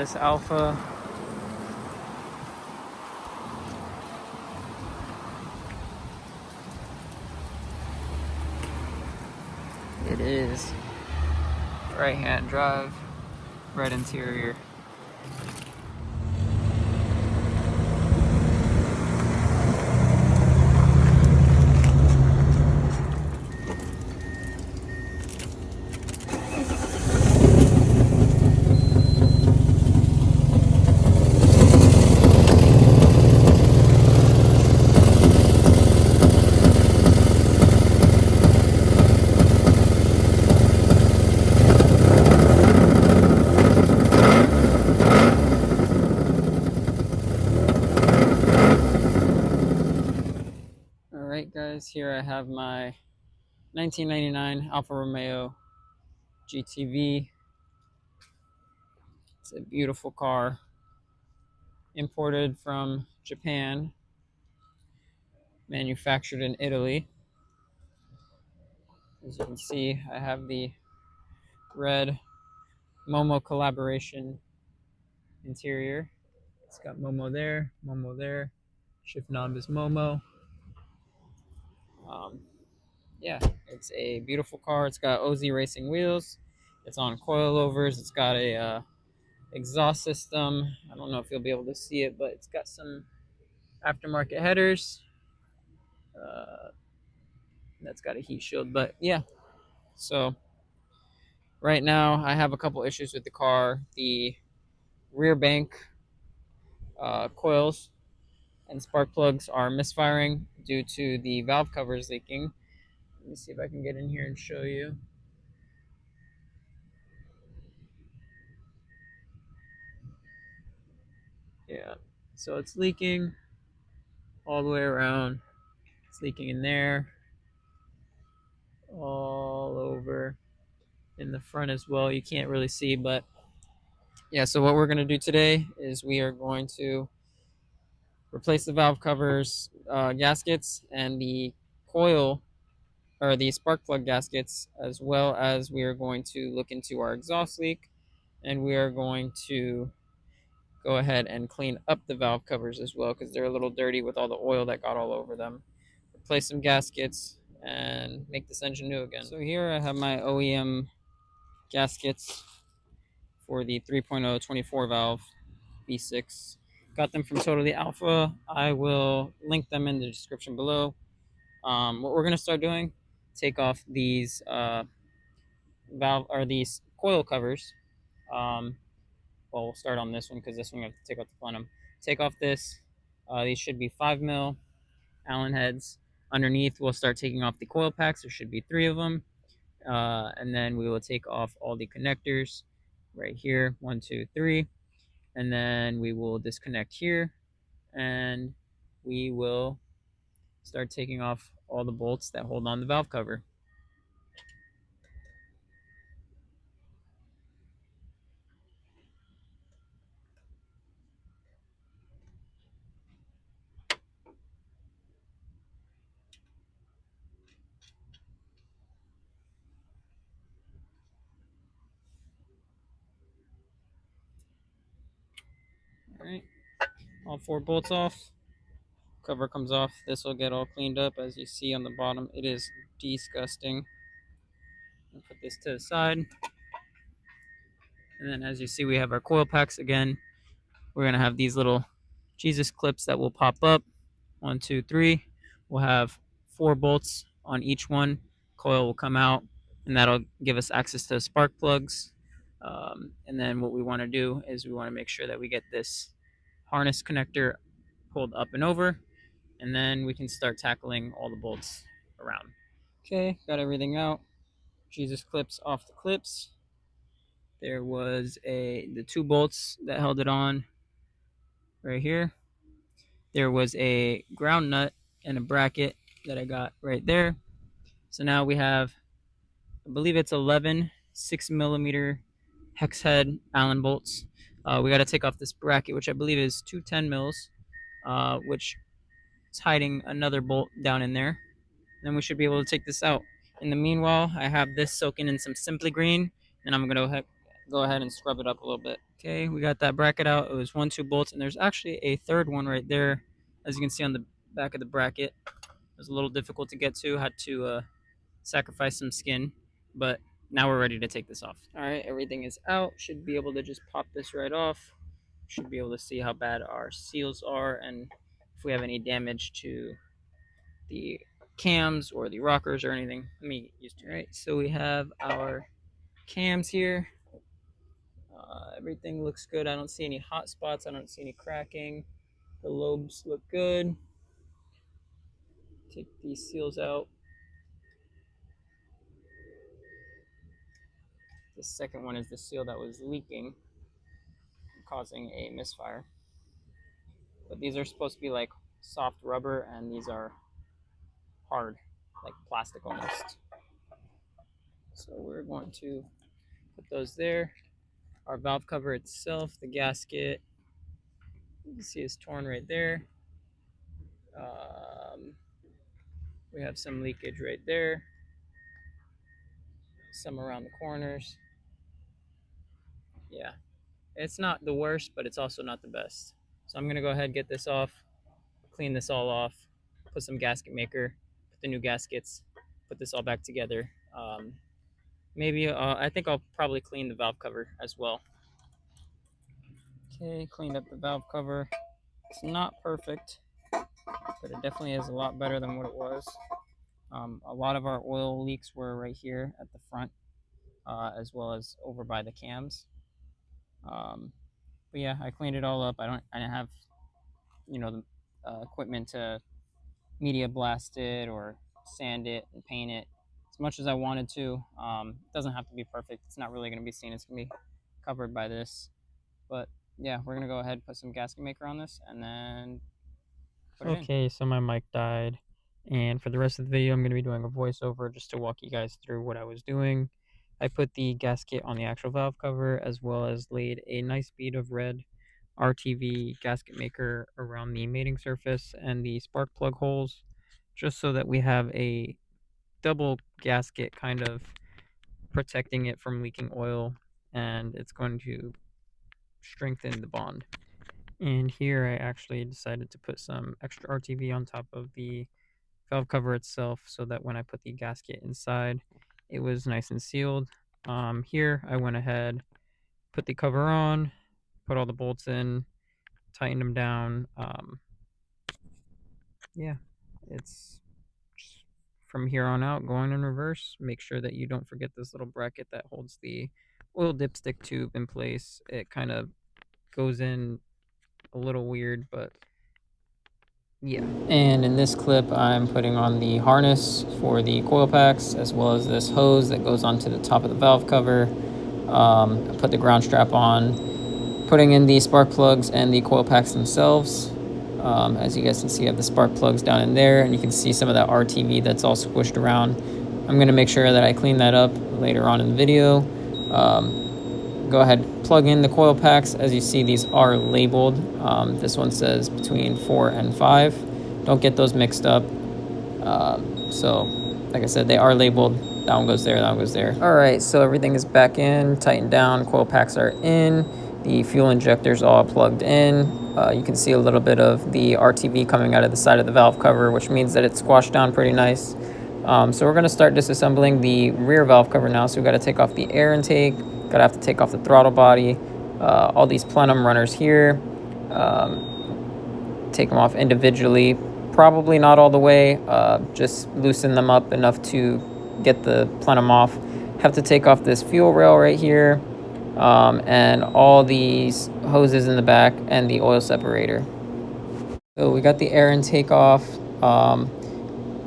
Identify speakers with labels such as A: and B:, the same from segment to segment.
A: this Alfa. It is right-hand drive, red interior. Alright guys, here I have my 1999 Alfa Romeo GTV. It's a beautiful car, imported from Japan, manufactured in Italy. As you can see, I have the red Momo collaboration interior. It's got Momo there, shift knob is Momo. Yeah, it's a beautiful car. It's got OZ racing wheels. It's on coilovers. It's got a exhaust system. I don't know if you'll be able to see it, but it's got some aftermarket headers. That's got a heat shield, but yeah. So right now I have a couple issues with the car. The rear bank coils and spark plugs are misfiring due to the valve covers leaking. Let me see if I can get in here and show you. Yeah, so it's leaking all the way around. It's leaking in there, all over in the front as well. You can't really see, but yeah, so what we're going to do today is we are going to replace the valve covers gaskets and the coil or the spark plug gaskets, as well as we are going to look into our exhaust leak, and we are going to go ahead and clean up the valve covers as well because they're a little dirty with all the oil that got all over them. Replace some gaskets and make this engine new again. So here I have my OEM gaskets for the 3.0 24 valve V6. Got them from Totally Alpha. I will link them in the description below. What we're going to start doing, take off these valve or these coil covers. Well, we'll start on this one because this one we have to take off the plenum. Take off this. These should be 5mm Allen heads. Underneath, we'll start taking off the coil packs. There should be 3 of them. And then we will take off all the connectors right here. 1, 2, 3. And then we will disconnect here. And we will start taking off all the bolts that hold on the valve cover. Alright, all 4 bolts off. Cover comes off. This will get all cleaned up. As you see on the bottom, it is disgusting. I'll put this to the side. And then as you see, we have our coil packs again. We're going to have these little Jesus clips that will pop up. 1, 2, 3. We'll have 4 bolts on each one. Coil will come out, and that'll give us access to spark plugs. And then what we want to do is we want to make sure that we get this harness connector pulled up and over, and then we can start tackling all the bolts around. Okay, got everything out. Jesus clips off the clips. There was the 2 bolts that held it on right here. There was a ground nut and a bracket that I got right there. So now we have, I believe it's 11 6mm hex head Allen bolts. We got to take off this bracket, which I believe is 2 10mm, which is hiding another bolt down in there. Then we should be able to take this out. In the meanwhile, I have this soaking in some Simply Green, and I'm going to go ahead and scrub it up a little bit. Okay, we got that bracket out. It was 2 bolts, and there's actually a third one right there, as you can see on the back of the bracket. It was a little difficult to get to. Had to sacrifice some skin, but now we're ready to take this off. All right, everything is out. Should be able to just pop this right off. Should be able to see how bad our seals are and if we have any damage to the cams or the rockers or anything. Let me use it. All right, so we have our cams here. Everything looks good. I don't see any hot spots. I don't see any cracking. The lobes look good. Take these seals out. The second one is the seal that was leaking, causing a misfire. But these are supposed to be like soft rubber, and these are hard, like plastic almost. So we're going to put those there. Our valve cover itself, the gasket, you can see is torn right there. We have some leakage right there, some around the corners. Yeah, it's not the worst, but it's also not the best. So I'm gonna go ahead and get this off, clean this all off, put some gasket maker, put the new gaskets, put this all back together. Maybe I think I'll probably clean the valve cover as well. Okay, cleaned up the valve cover. It's not perfect, but it definitely is a lot better than what it was. A lot of our oil leaks were right here at the front, as well as over by the cams. But yeah, I cleaned it all up. I didn't have, the equipment to media blast it or sand it and paint it as much as I wanted to. It doesn't have to be perfect. It's not really going to be seen. It's going to be covered by this. But yeah, we're going to go ahead and put some gasket maker on this and then put it in. Okay, so my mic died. And for the rest of the video, I'm going to be doing a voiceover just to walk you guys through what I was doing. I put the gasket on the actual valve cover, as well as laid a nice bead of red RTV gasket maker around the mating surface and the spark plug holes, just so that we have a double gasket kind of protecting it from leaking oil, and it's going to strengthen the bond. And here I actually decided to put some extra RTV on top of the valve cover itself, so that when I put the gasket inside, it was nice and sealed. Here I went ahead, put the cover on, put all the bolts in, tightened them down. Yeah, it's just from here on out going in reverse. Make sure that you don't forget this little bracket that holds the oil dipstick tube in place. It kind of goes in a little weird, but yeah. And in this clip, I'm putting on the harness for the coil packs, as well as this hose that goes onto the top of the valve cover. I put the ground strap on, putting in the spark plugs and the coil packs themselves. As you guys can see, I have the spark plugs down in there, and you can see some of that RTV that's all squished around. I'm going to make sure that I clean that up later on in the video. Go ahead, plug in the coil packs. As you see, these are labeled. This one says between 4 and 5. Don't get those mixed up. So, like I said, they are labeled. That one goes there, that one goes there. All right, so everything is back in, tightened down, coil packs are in. The fuel injectors all plugged in. You can see a little bit of the RTV coming out of the side of the valve cover, which means that it's squashed down pretty nice. So we're gonna start disassembling the rear valve cover now. So we gotta take off the air intake, gotta have to take off the throttle body, all these plenum runners here, take them off individually, probably not all the way, just loosen them up enough to get the plenum off. Have to take off this fuel rail right here, and all these hoses in the back and the oil separator. So we got the air intake off.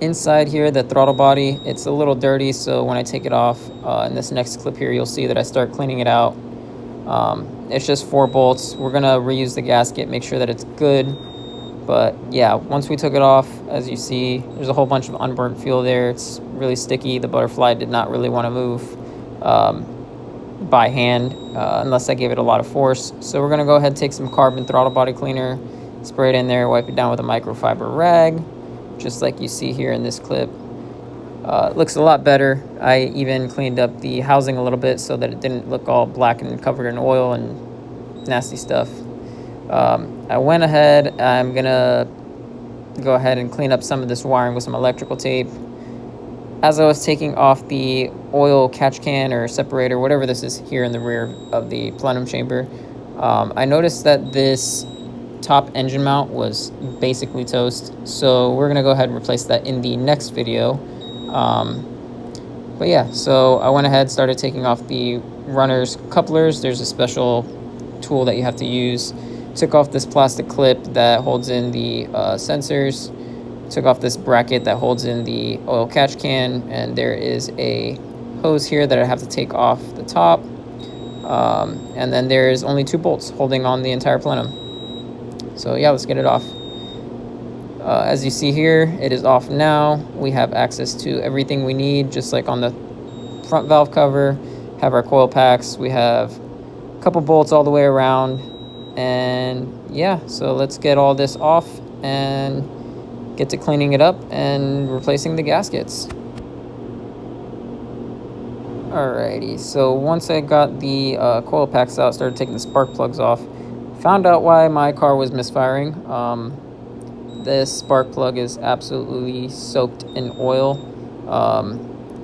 A: Inside here, the throttle body, it's a little dirty, so when I take it off, in this next clip here, you'll see that I start cleaning it out. It's just 4 bolts. We're gonna reuse the gasket, make sure that it's good. But yeah, once we took it off, as you see, there's a whole bunch of unburnt fuel there. It's really sticky. The butterfly did not really want to move by hand unless I gave it a lot of force. So we're gonna go ahead and take some carbon throttle body cleaner, spray it in there, wipe it down with a microfiber rag, just like you see here in this clip. It looks a lot better. I even cleaned up the housing a little bit so that it didn't look all black and covered in oil and nasty stuff. I went ahead, I'm gonna go ahead and clean up some of this wiring with some electrical tape. As I was taking off the oil catch can or separator, whatever this is here in the rear of the plenum chamber, I noticed that this top engine mount was basically toast. So we're gonna go ahead and replace that in the next video. But yeah, so I went ahead, started taking off the runner's couplers. There's a special tool that you have to use. Took off this plastic clip that holds in the sensors. Took off this bracket that holds in the oil catch can, and there is a hose here that I have to take off the top. And then there's only 2 bolts holding on the entire plenum. So yeah, let's get it off. As you see here, it is off now. We have access to everything we need, just like on the front valve cover. Have our coil packs. We have a couple bolts all the way around. And yeah, so let's get all this off and get to cleaning it up and replacing the gaskets. Alrighty, so once I got the coil packs out, started taking the spark plugs off, found out why my car was misfiring. This spark plug is absolutely soaked in oil,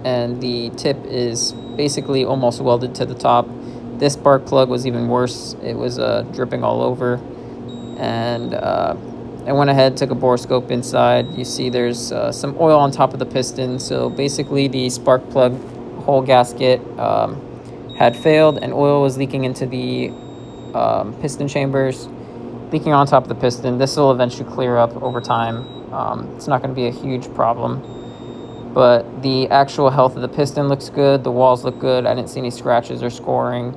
A: and the tip is basically almost welded to the top. This spark plug was even worse. It was dripping all over, and I went ahead, took a borescope inside. You see there's some oil on top of the piston, so basically the spark plug hole gasket had failed and oil was leaking into the piston chambers, leaking on top of the piston. This will eventually clear up over time. It's not going to be a huge problem, but the actual health of the piston looks good. The walls look good. I didn't see any scratches or scoring.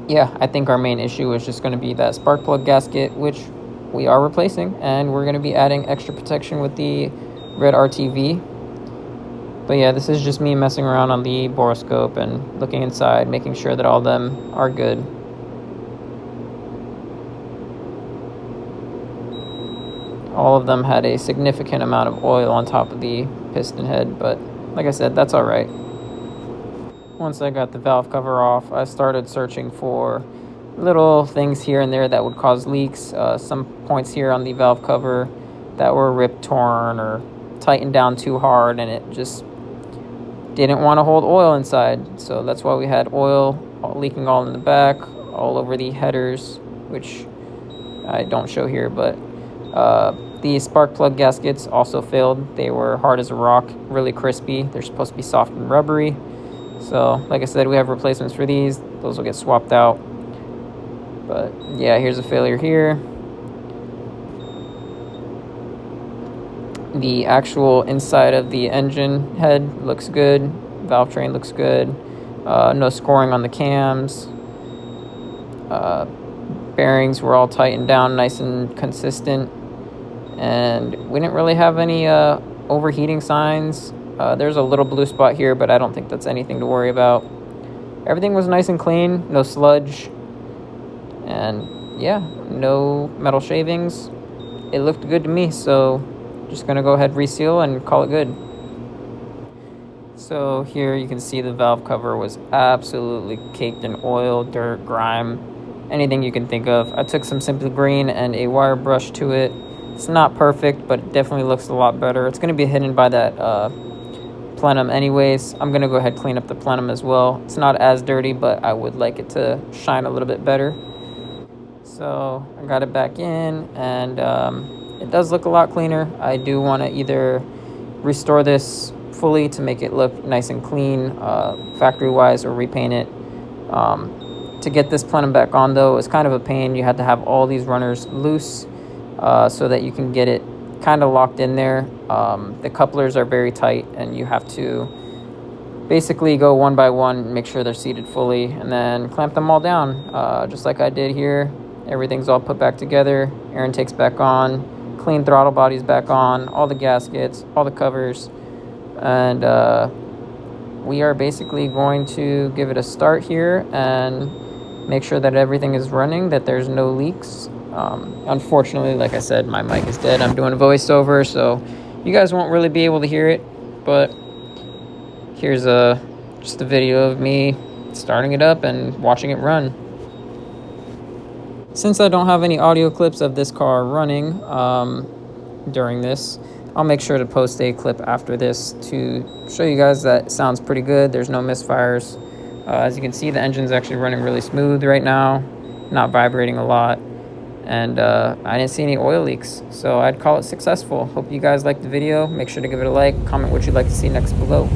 A: Yeah, I think our main issue is just going to be that spark plug gasket, which we are replacing, and we're going to be adding extra protection with the red RTV. But yeah, this is just me messing around on the borescope and looking inside, making sure that all of them are good. All of them had a significant amount of oil on top of the piston head, but like I said, that's all right. Once I got the valve cover off, I started searching for little things here and there that would cause leaks. Some points here on the valve cover that were ripped, torn, or tightened down too hard, and it just didn't want to hold oil inside. So that's why we had oil leaking all in the back, all over the headers, which I don't show here, but the spark plug gaskets also failed. They were hard as a rock, really crispy. They're supposed to be soft and rubbery. So like I said, we have replacements for these. Those will get swapped out. But yeah, here's a failure here. The actual inside of the engine head looks good. Valve train looks good. No scoring on the cams. Bearings were all tightened down nice and consistent. And we didn't really have any overheating signs. There's a little blue spot here, but I don't think that's anything to worry about. Everything was nice and clean, no sludge. And yeah, no metal shavings. It looked good to me, so just gonna go ahead, reseal, and call it good. So here you can see the valve cover was absolutely caked in oil, dirt, grime, anything you can think of. I took some Simply Green and a wire brush to it. It's not perfect, but it definitely looks a lot better. It's gonna be hidden by that plenum anyways. I'm gonna go ahead, clean up the plenum as well. It's not as dirty, but I would like it to shine a little bit better. So I got it back in, and it does look a lot cleaner. I do want to either restore this fully to make it look nice and clean, factory-wise, or repaint it. To get this plenum back on, though, is kind of a pain. You had to have all these runners loose so that you can get it kind of locked in there. The couplers are very tight, and you have to basically go one by one and make sure they're seated fully, and then clamp them all down, just like I did here. Everything's all put back together, air intake's back on, clean throttle body's back on, all the gaskets, all the covers, and we are basically going to give it a start here and make sure that everything is running, that there's no leaks. Unfortunately, like I said, my mic is dead. I'm doing a voiceover, so you guys won't really be able to hear it, but here's just a video of me starting it up and watching it run. since I don't have any audio clips of this car running during this, I'll make sure to post a clip after this to show you guys that it sounds pretty good. There's no misfires. As you can see, the engine's actually running really smooth right now, not vibrating a lot. And I didn't see any oil leaks, so I'd call it successful. Hope you guys liked the video. Make sure to give it a like, comment what you'd like to see next below.